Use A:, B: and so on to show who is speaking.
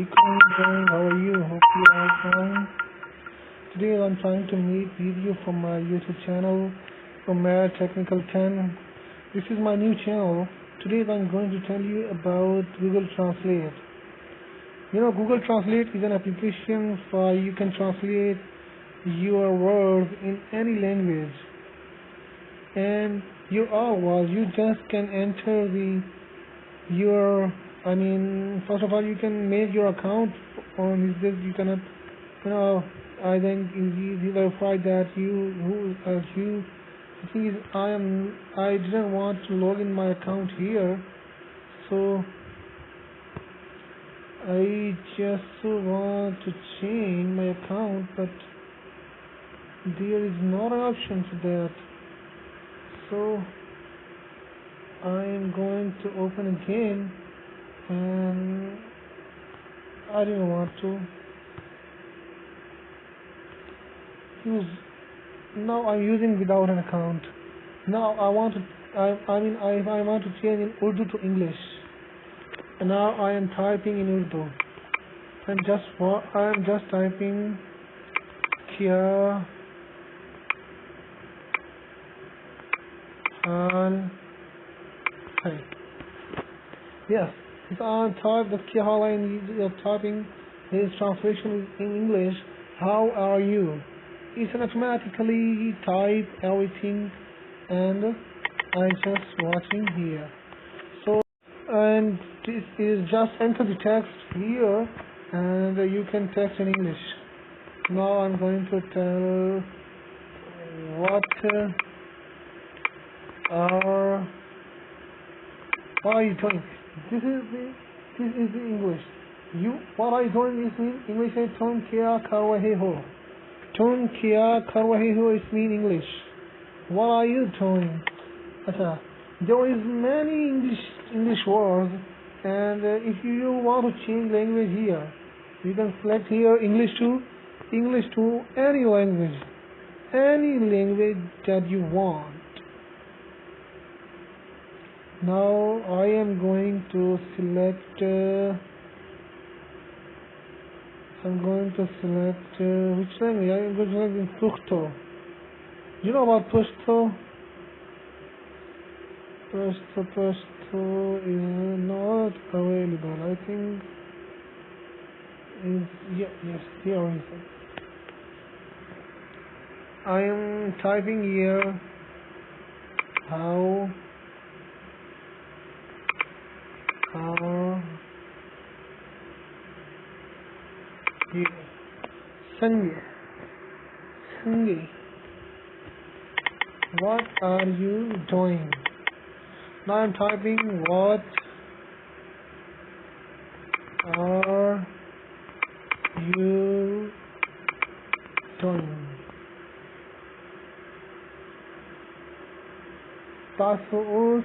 A: Alaikum. How are you? Hope you are fine. Today I'm trying to make video from my YouTube channel, Omer Technical 10. This is my new channel. Today I'm going to tell you about Google Translate. You know, Google Translate is an application for you can translate your words in any language. And you just can enter first of all, you can make your account on this. You cannot, I think you verify that you. The thing is, I didn't want to log in my account here, so I just want to change my account, but there is not an option for that. So I am going to open again, and I didn't want to use. Now I'm using without an account. Now I want to. I want to change in Urdu to English. And now I am typing in Urdu. I am just typing Kya Hal Hai. Yes, if I type the Kya Hal Hai typing, his translation is in English. How are you? It automatically type everything, and I'm just watching here. So, and this is just enter the text here, and you can text in English. Now I'm going to tell what are you doing? This is the English. What are you doing is in English. Tum kya kar rahe ho? Tum kya kar rahe ho is mean English. What are you doing? There is many English words, and if you want to change language here, you can select here English to any language that you want. Now I am going to select. Which language? I am going to select Pashto. You know about Pashto? Pashto is not available. I think yes, here is it. I am typing here how are you? Sanjay, what are you doing? Now I'm typing what are you doing? Pasos